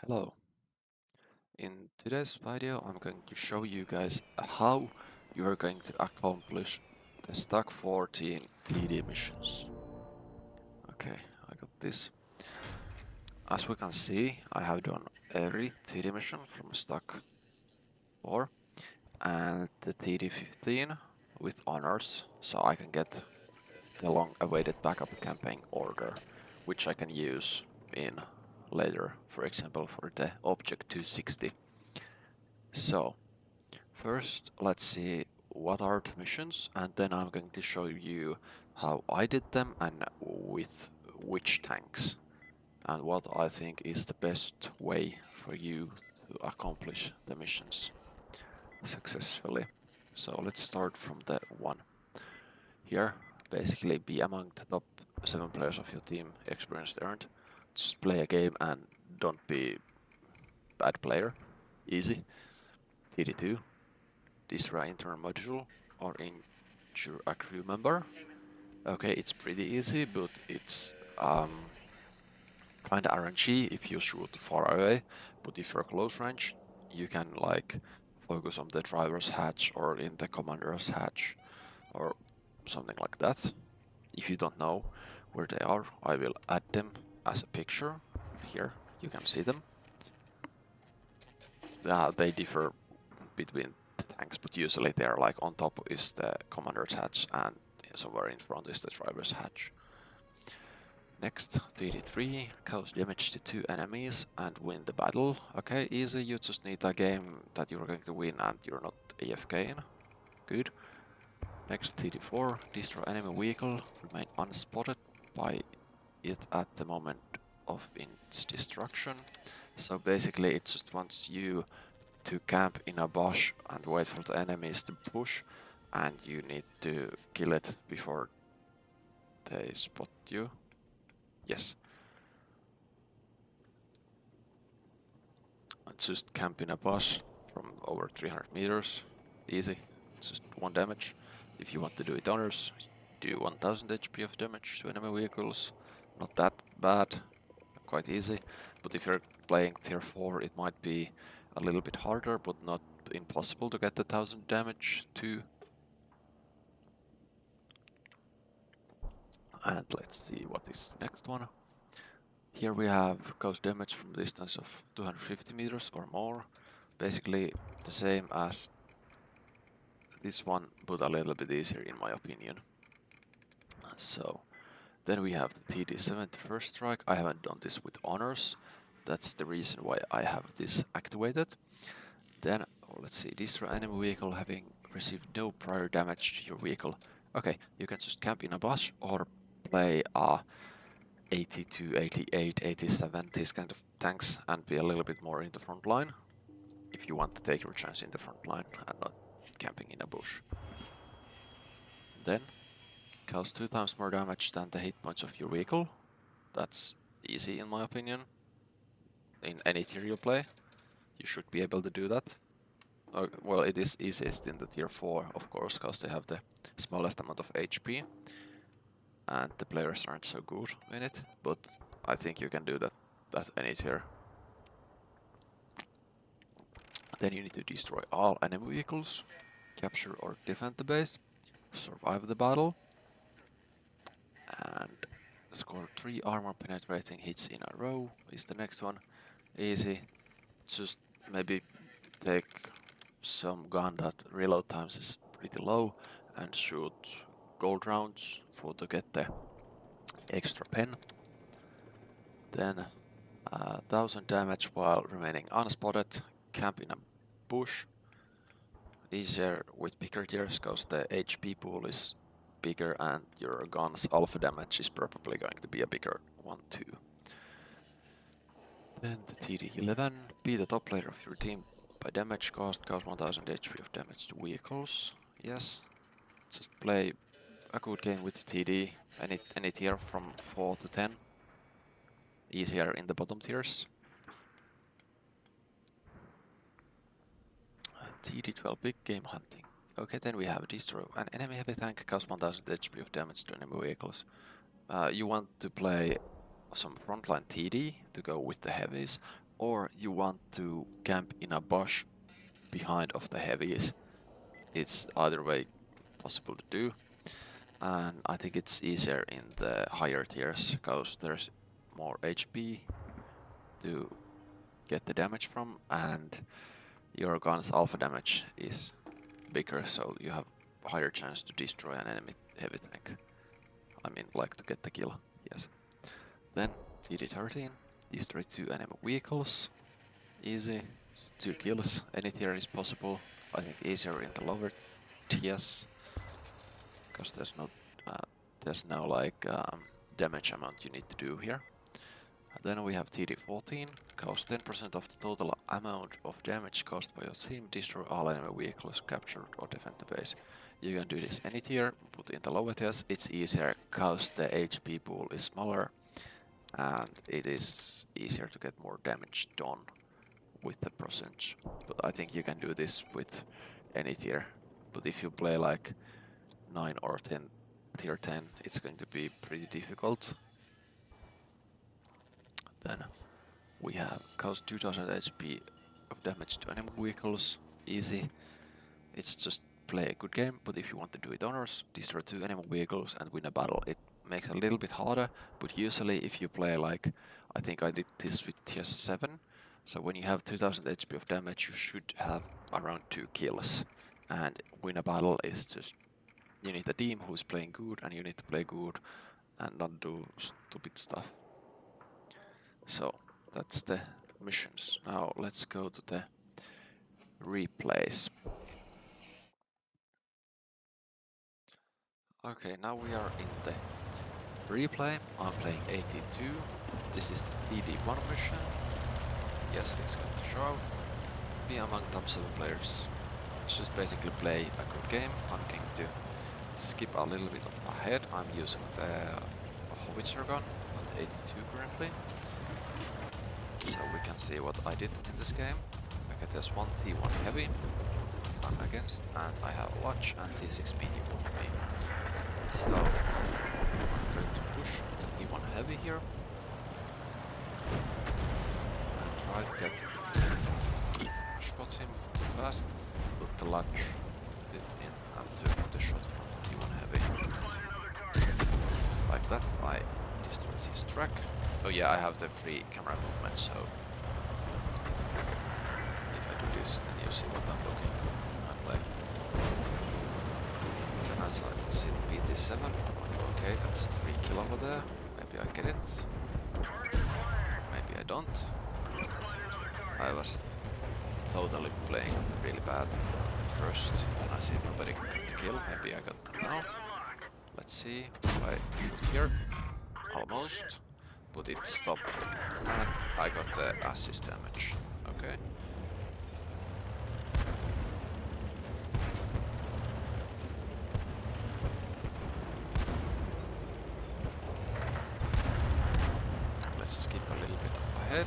Hello. In today's video I'm going to show you guys how you are going to accomplish the Stug 14 TD missions. Okay, I got this. As we can see, I have done every TD mission from Stug 4 and the TD 15 with honors, so I can get the long-awaited backup campaign order, which I can use in later, for example for the Object 260. So, first, let's see what are the missions, and then I'm going to show you how I did them and with which tanks, and what I think is the best way for you to accomplish the missions successfully. So let's start from the one. Here, basically be among the top 7 players of your team, experience earned. Just play a game and don't be bad player. Easy. TD2. Destroy internal module or injure a crew member. Okay, it's pretty easy, but it's kinda RNG if you shoot far away, but if you're close range, you can like focus on the driver's hatch or in the commander's hatch or something like that. If you don't know where they are, I will add them as a picture. Here, you can see them. They differ between the tanks, but usually they're like on top is the commander's hatch and somewhere in front is the driver's hatch. Next, TD3, cause damage to 2 enemies and win the battle. Okay, easy, you just need a game that you're going to win and you're not AFK in. Good. Next, TD4, destroy enemy vehicle, remain unspotted by it at the moment of its destruction. So basically it just wants you to camp in a bush and wait for the enemies to push, and you need to kill it before they spot you. Yes. And just camp in a bush from over 300 meters. Easy. It's just 1 damage. If you want to do it honors, do 1000 HP of damage to enemy vehicles. Not that bad. Quite easy. But if you're playing tier 4, it might be a little bit harder, but not impossible to get the 1000 damage too. And let's see what is the next one. Here we have cause damage from a distance of 250 meters or more. Basically the same as this one, but a little bit easier in my opinion. So then we have the TD7 first strike. I haven't done this with honors. That's the reason why I have this activated. Then let's see, destroy enemy vehicle having received no prior damage to your vehicle. Okay, you can just camp in a bush or play 82, 88, 87, these kind of tanks and be a little bit more in the front line if you want to take your chance in the front line and not camping in a bush. Then cause 2 times more damage than the hit points of your vehicle. That's easy in my opinion. In any tier you play, you should be able to do that. Well, it is easiest in the tier 4, of course, because they have the smallest amount of HP and the players aren't so good in it, but I think you can do that at any tier. Then you need to destroy all enemy vehicles, capture or defend the base, survive the battle, and score 3 armor penetrating hits in a row is the next one. Easy. Just maybe take some gun that reload times is pretty low and shoot gold rounds for to get the extra pen. Then 1000 damage while remaining unspotted, camp in a bush. Easier with bigger tiers because the HP pool is bigger and your gun's alpha damage is probably going to be a bigger one too. Then the TD11, be the top player of your team by damage cost, cause 1000 HP of damage to vehicles. Yes, just play a good game with TD, any tier from 4 to 10. Easier in the bottom tiers. TD12, big game hunting. Okay, then we have destroy an enemy heavy tank, cause 1000 HP of damage to enemy vehicles. You want to play some frontline TD to go with the heavies, or you want to camp in a bush behind of the heavies. It's either way possible to do, and I think it's easier in the higher tiers because there's more HP to get the damage from, and your gun's alpha damage is bigger, so you have a higher chance to destroy an enemy heavy tank. I mean, like to get the kill, yes. Then TD13, destroy 2 enemy vehicles. Easy, 2 kills, any tier is possible. I think easier in the lower tiers, because there's no like damage amount you need to do here. Then we have TD14, cause 10% of the total amount of damage caused by your team, destroy all enemy vehicles captured or defend the base. You can do this any tier, but in the lower tiers it's easier cause the HP pool is smaller and it is easier to get more damage done with the percentage. But I think you can do this with any tier. But if you play like 9 or 10, tier 10, it's going to be pretty difficult. Then we have cause 2000 HP of damage to enemy vehicles, easy. It's just play a good game, but if you want to do it honors, destroy 2 enemy vehicles and win a battle. It makes it a little bit harder, but usually if you play like, I think I did this with tier 7, so when you have 2000 HP of damage you should have around 2 kills. And win a battle is just, you need a team who's playing good and you need to play good and not do stupid stuff. So that's the missions. Now let's go to the replays. Okay, now we are in the replay. I'm playing 82. This is the TD1 mission. Yes, it's going to show. Be among top 7 players. Let's just basically play a good game. I'm going to skip a little bit ahead. I'm using the howitzer gun at 82 currently. So we can see what I did in this game. Okay, there's one T1 heavy I'm against, and I have Watch and T6 medium with me. So I'm going to push the T1 heavy here and try to get shot him too fast, put the latch bit in and took the shot from the T1 heavy. Like that, I destroyed his track. Oh yeah, I have the free camera movement, so if I do this, then you see what I'm looking at. Like, and as I can see the BT7, I'm like, okay, that's a free kill over there. Maybe I get it. Maybe I don't. I was totally playing really bad from the first, and I see nobody got the kill. Maybe I got now. Let's see if I shoot here. Almost. But it stopped, and I got the assist damage. Okay. Let's skip a little bit ahead,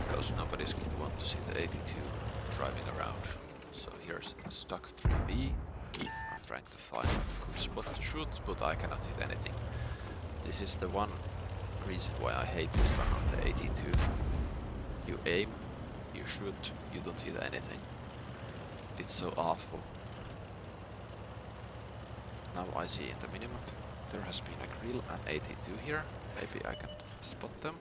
because nobody's going to want to see the 82 driving around. So here's Stug 3B. I'm trying to find a good spot to shoot, but I cannot hit anything. This is the one reason why I hate this gun on the 82. You aim, you shoot, you don't hit anything. It's so awful. Now I see in the minimap there has been a grill and 82 here. Maybe I can spot them.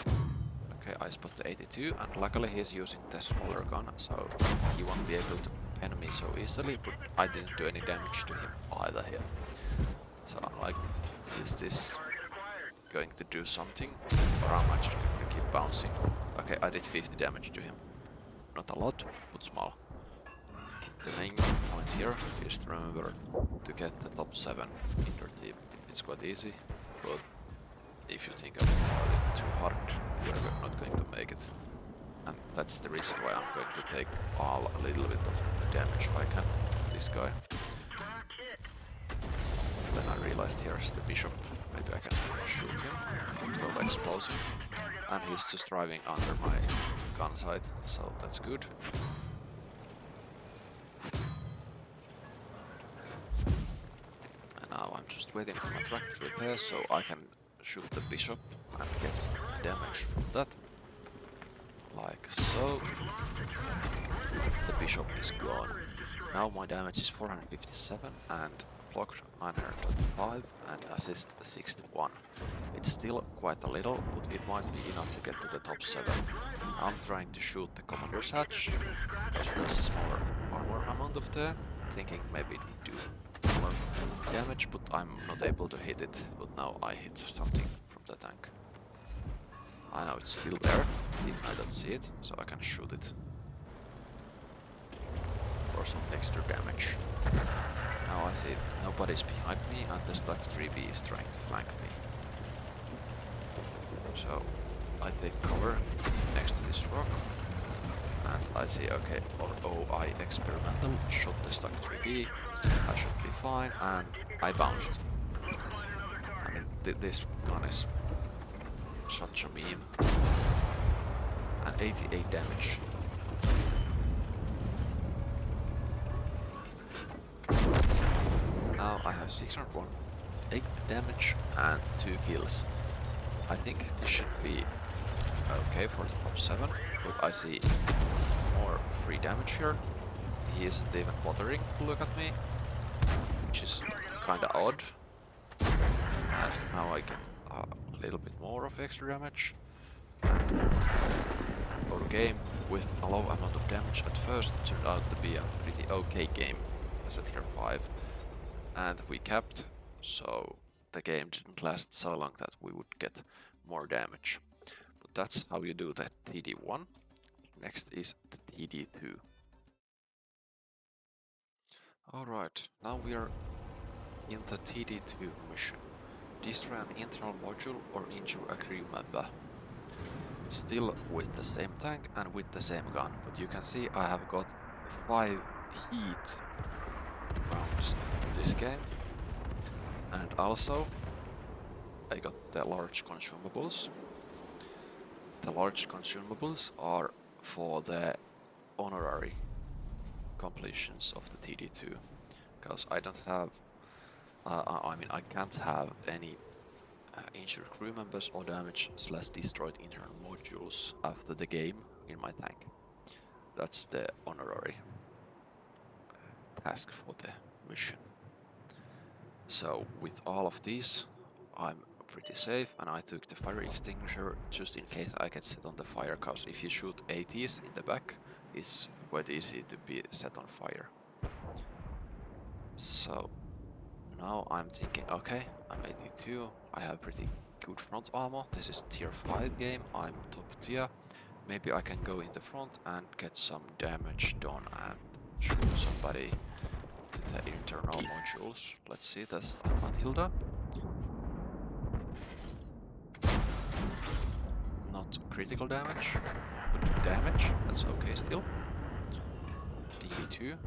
Okay, I spot the 82, and luckily he's using the smaller gun, so he won't be able to pen me so easily, but I didn't do any damage to him either here. So I'm like, is this going to do something, or am I just going to keep bouncing? Okay, I did 50 damage to him. Not a lot, but small. The main point here is to remember to get the top 7 in your team. It's quite easy, but if you think about it too hard, you're not going to make it. And that's the reason why I'm going to take a little bit of damage I can from this guy. Then I realized here's the bishop. Maybe I can shoot him, throw the explosive, and he's just driving under my gun sight, so that's good. And now I'm just waiting for my track to repair so I can shoot the bishop and get damage from that. Like so. The bishop is gone. Now my damage is 457 and block 925 and assist 61. It's still quite a little, but it might be enough to get to the top 7. I'm trying to shoot the commander's hatch, because there's a smaller armor amount of there, thinking maybe it would do more damage, but I'm not able to hit it. But now I hit something from the tank. I know it's still there, even I don't see it, so I can shoot it for some extra damage. Now I see nobody's behind me and the Stug 3B is trying to flank me. So I take cover next to this rock and I see, okay, I experimental shot the Stug 3B, I should be fine, and I bounced. I mean, this gun is such a meme. And 88 damage. Now I have 608 damage and 2 kills. I think this should be okay for the top 7, but I see more free damage here. He isn't even bothering to look at me, which is kinda odd. And now I get a little bit more of extra damage. And our game with a low amount of damage at first turned out to be a pretty okay game as a tier 5. And we capped, so the game didn't last so long that we would get more damage. But that's how you do the TD1. Next is the TD2. Alright, now we are in the TD2 mission. Destroy an internal module or injure a crew member. Still with the same tank and with the same gun, but you can see I have got 5 heat rounds this game, and also I got the large consumables. The large consumables are for the honorary completions of the TD2, because I don't have I mean I can't have any injured crew members or damage / destroyed internal modules after the game in my tank. That's the honorary task for the mission. So with all of these I'm pretty safe, and I took the fire extinguisher just in case I get set on the fire, cause if you shoot ATs in the back it's quite easy to be set on fire. So now I'm thinking, okay, I'm 82, I have pretty good front armor, this is tier 5 game, I'm top tier, maybe I can go in the front and get some damage done and shoot somebody to the internal modules. Let's see, that's Matilda. Not critical damage, but damage, that's okay still. DB2.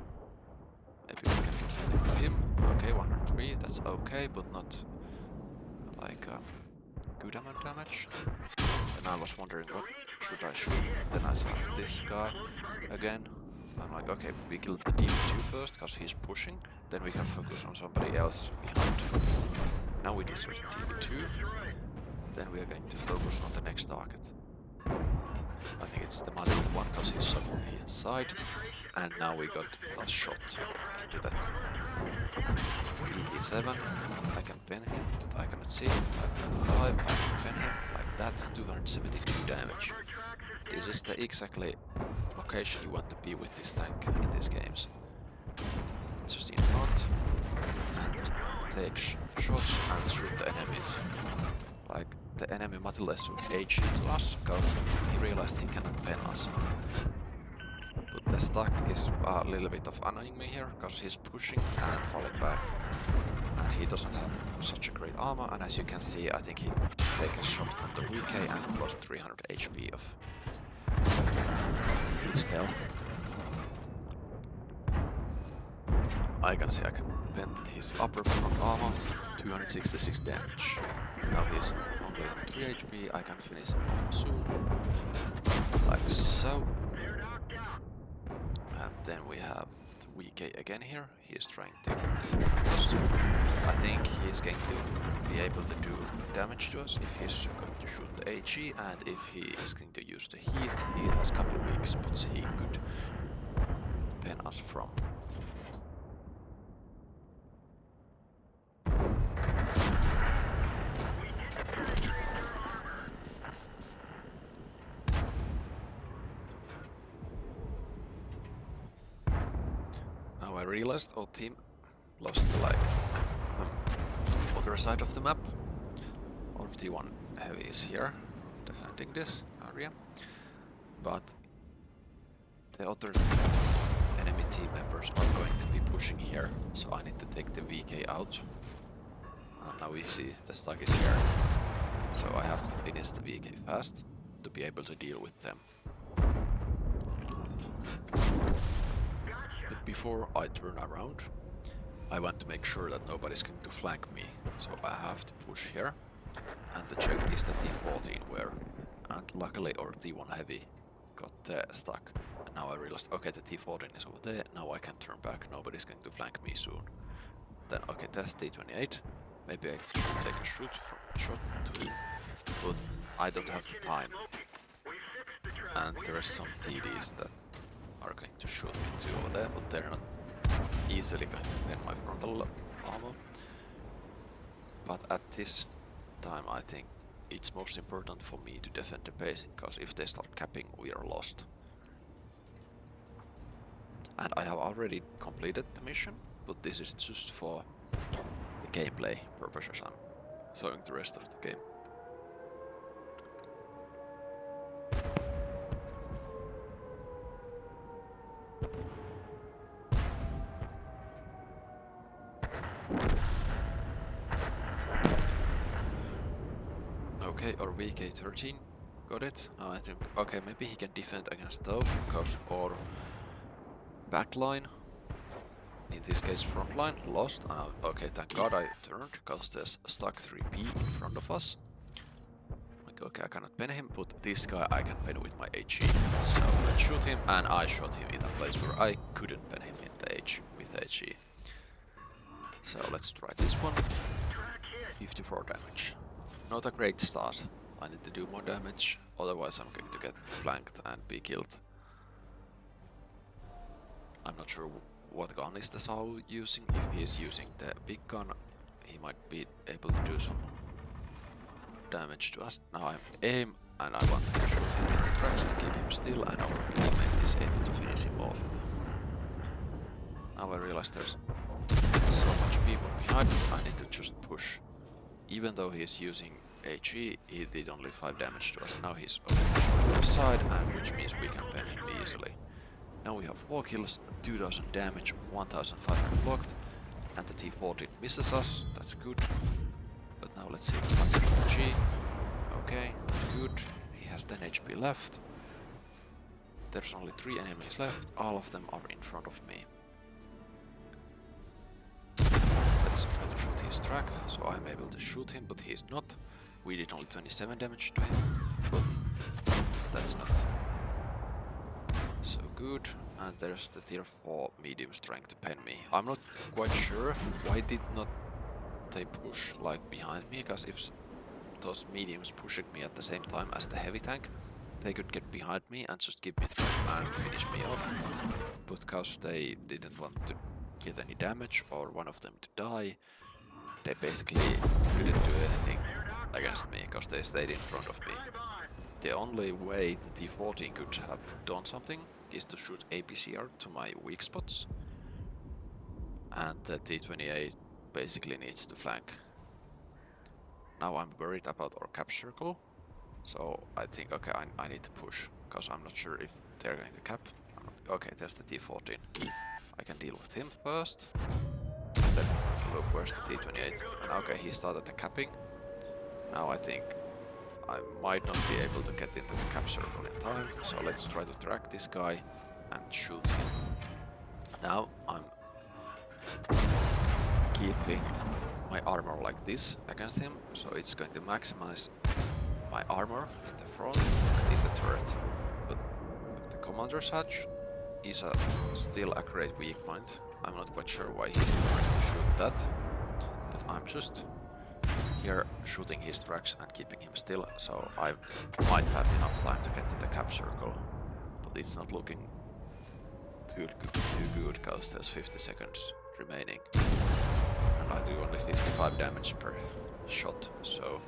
Maybe we can do something with him. Okay, 103, that's okay, but not like good amount of damage. And I was wondering what should I shoot. Then I saw this guy again. I'm like, okay, we killed the DB2 first, because he's pushing. Then we can focus on somebody else behind. Now we destroyed DB2. Then we are going to focus on the next target. I think it's the Matilda one, because he's somewhere inside. And now we got a shot into that. ED7, I can pin him, but I cannot see him. 5, I can pin him like that, 272 damage. This is the exactly location you want to be with this tank in these games. Just in front, and take shots and shoot the enemies. Like, the enemy Matilda should HE to us, because he realized he cannot pen us. But the Stug is a little bit of annoying me here, because he's pushing and falling back. And he doesn't have such a great armor, and as you can see, I think he take a shot from the VK and lost 300 HP of his health. I can see I can bend his upper front armor, 266 damage. Now he's only on 3 HP, I can finish him off soon. Like so. And then we have the VK again here. He is trying to shoot us. I think he's going to be able to do damage to us if he's going to shoot the HE, and if he is going to use the heat, he has a couple of weak spots he could pen us from. Now I realized our team lost the other side of the map. All of T1 heavy is here defending this area, but the other enemy team members are going to be pushing here, so I need to take the VK out. And now we see the Stug is here, so I have to finish the VK fast to be able to deal with them. But before I turn around, I want to make sure that nobody's going to flank me, so I have to push here and to check is the T14 where, and luckily our T1 heavy got stuck. And now I realized, okay, the T14 is over there, now I can turn back, nobody's going to flank me soon. Then okay, that's T28, maybe I should take a shot to him, but I don't have the time. And there are some TDs that are going to shoot me too over there, but they're not easily going to pen my frontal armor. But at this time I think it's most important for me to defend the base, because if they start capping we are lost. And I have already completed the mission, but this is just for the gameplay purposes. I'm showing the rest of the game. Okay, or VK13 got it. Now I think, okay, maybe he can defend against those, because our backline, in this case front line, lost. Okay, thank God I turned, because there's Stug 3P in front of us. Like, okay, I cannot pen him, but this guy I can pen with my HE. So let's shoot him, and I shot him in a place where I couldn't pen him in the with HE. So let's try this one. 54 damage. Not a great start. I need to do more damage, otherwise I'm going to get flanked and be killed. I'm not sure what gun is the Sao using. If he is using the big gun, he might be able to do some damage to us. Now I'm aim, and I want to shoot him in the tracks to keep him still, and our teammate is able to finish him off. Now I realize there's so much people behind me, I need to just push. Even though he is using HE, he did only 5 damage to us. Now he's on the side, and which means we can pen him easily. Now we have 4 kills, 2000 damage, 1500 blocked, and the T14 misses us. That's good. But now let's see what's HE. Okay, that's good. He has 10 HP left. There's only 3 enemies left. All of them are in front of me. Let's try to shoot his track, so I'm able to shoot him, but he's not. We did only 27 damage to him, but that's not so good. And there's the tier 4 mediums trying to pen me. I'm not quite sure why did not they push like behind me, because if those mediums pushing me at the same time as the heavy tank, they could get behind me and just give me throw and finish me off. But because they didn't want to get any damage or one of them to die, they basically couldn't do anything against me because they stayed in front of me. The only way the T14 could have done something is to shoot APCR to my weak spots, and the T28 basically needs to flank. Now I'm worried about our cap circle, so I think, okay, I need to push, because I'm not sure if they're going to cap. Okay, there's the T14. I can deal with him first. Then look, where's the T28? And okay, he started the capping. Now I think I might not be able to get into the cap circle in time, so let's try to track this guy and shoot him. Now I'm keeping my armor like this against him, so it's going to maximize my armor in the front and in the turret. But with the commander's hatch, is still a great weak point. I'm not quite sure why he's trying to shoot that, but I'm just here shooting his tracks and keeping him still, so I might have enough time to get to the cap circle, but it's not looking too good because there's 50 seconds remaining, and I do only 55 damage per shot, so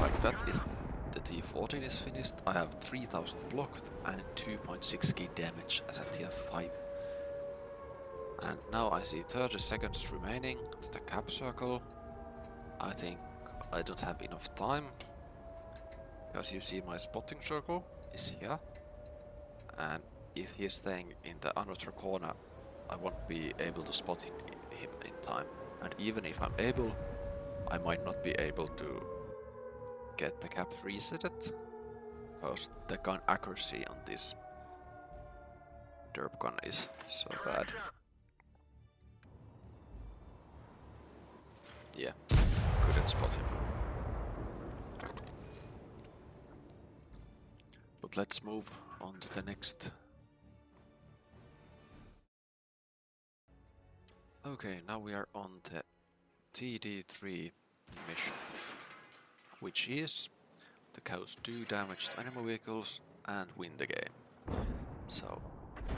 like that is the T14 is finished. I have 3000 blocked and 2.6k damage as a tier 5. And now I see 30 seconds remaining to the cap circle. I think I don't have enough time, because you see my spotting circle is here, and if he's staying in the another corner, I won't be able to spot him in time. And even if I'm able, I might not be able to get the cap resetted, because the gun accuracy on this derp gun is so bad. Yeah, couldn't spot him. But let's move on to the next. Okay, now we are on the TD3 mission, which is to cause 2 damage to enemy vehicles and win the game. So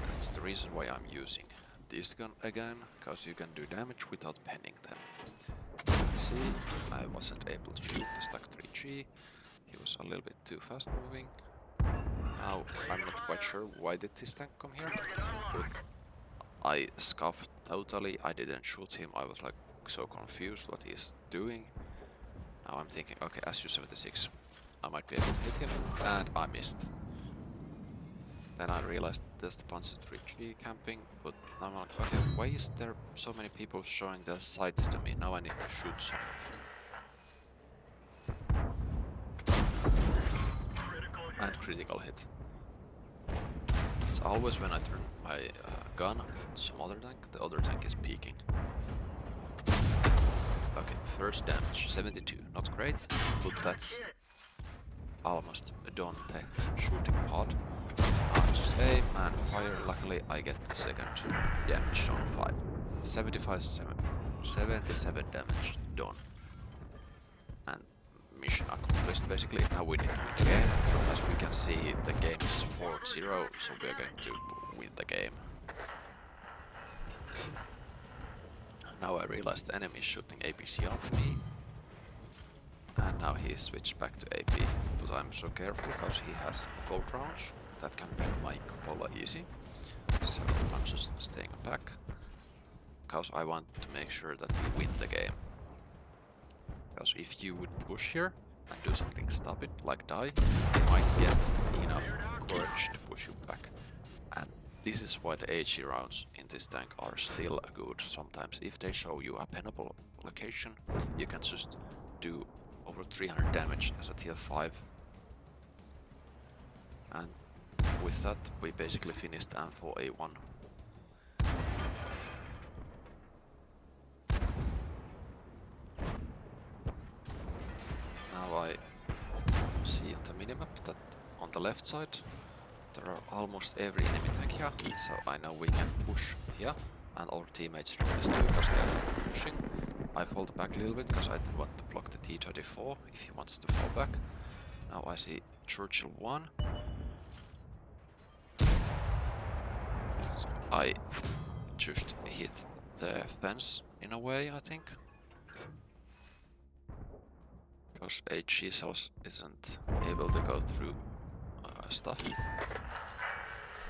that's the reason why I'm using this gun again, because you can do damage without penning them. See, I wasn't able to shoot the Stug 3G, he was a little bit too fast moving. Now I'm not quite sure why did this tank come here, but I scuffed totally, I didn't shoot him, I was like so confused what he's doing. Now I'm thinking, okay, SU-76, I might be able to hit him, and I missed. Then I realized there's the Panzer 3G camping, but now I'm like, okay, why is there so many people showing their sights to me? Now I need to shoot something. And critical hit. It's always when I turn my gun to some other tank, the other tank is peeking. Okay, first damage, 72, not great, but that's almost done the shooting part. I just aim and fire, luckily I get the second damage on 5. 77 damage done. And mission accomplished basically. Now we need to win the game. As we can see, the game is 4-0, so we are going to win the game. Now I realize the enemy is shooting APC at me. And now he switched back to AP, but I'm so careful because he has gold rounds that can bend my cupola easy. So I'm just staying back, because I want to make sure that we win the game. Because if you would push here and do something stupid, like die, you might get enough courage to push you back. And this is why the AG rounds in this tank are still good. Sometimes if they show you a pennable location, you can just do over 300 damage as a tier 5. And with that, we basically finished M4A1. Now I see on the minimap that on the left side there are almost every enemy tank here, so I know we can push here, and our teammates realize too because they are pushing. I fall back a little bit because I want to block the T-34 if he wants to fall back. Now I see Churchill 1. I just hit the fence in a way, I think. Because HG cells isn't able to go through stuff.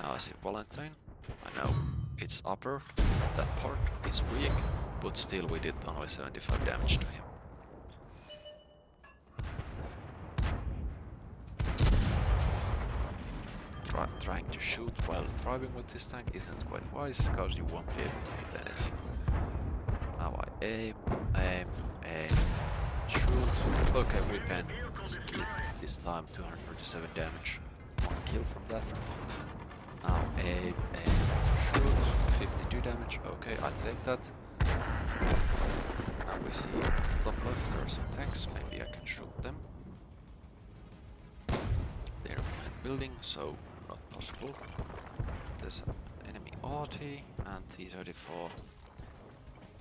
Now I see Valentine. I know it's upper, that part is weak, but still we did only 75 damage to him. Trying to shoot while driving with this tank isn't quite wise, because you won't be able to hit anything. Now I aim, shoot. Okay, we can this time 237 damage. 1 kill from that. Now aim, shoot. 52 damage. Okay, I take that. Now we see at the top left there are some tanks, maybe I can shoot them. They're behind the building, so not possible. There's an enemy RT and T-34.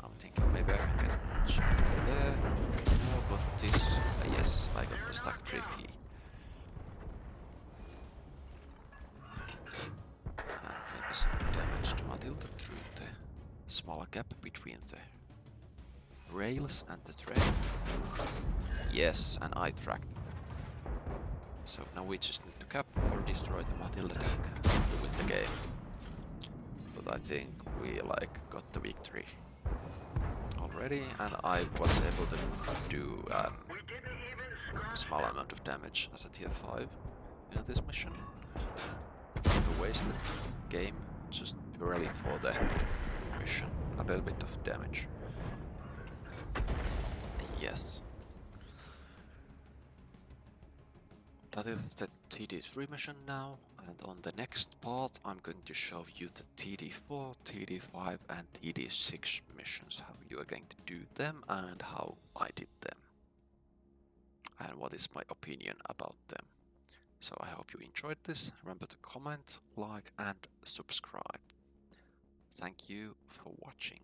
I'm thinking maybe I can get shot there. No, but this... yes, I got the Stug 3P. And maybe some damage to Matilda through the smaller gap between the rails and the train. Yes, and I tracked it. So now we just need to cap or destroy the Matilda tank to win the game. But I think we got the victory already, and I was able to do a small amount of damage as a tier 5 in this mission. A wasted game just purely for the mission. A little bit of damage. Yes. That is the TD3 mission now, and on the next part I'm going to show you the TD4, TD5 and TD6 missions, how you are going to do them and how I did them. And what is my opinion about them. So I hope you enjoyed this. Remember to comment, like and subscribe. Thank you for watching.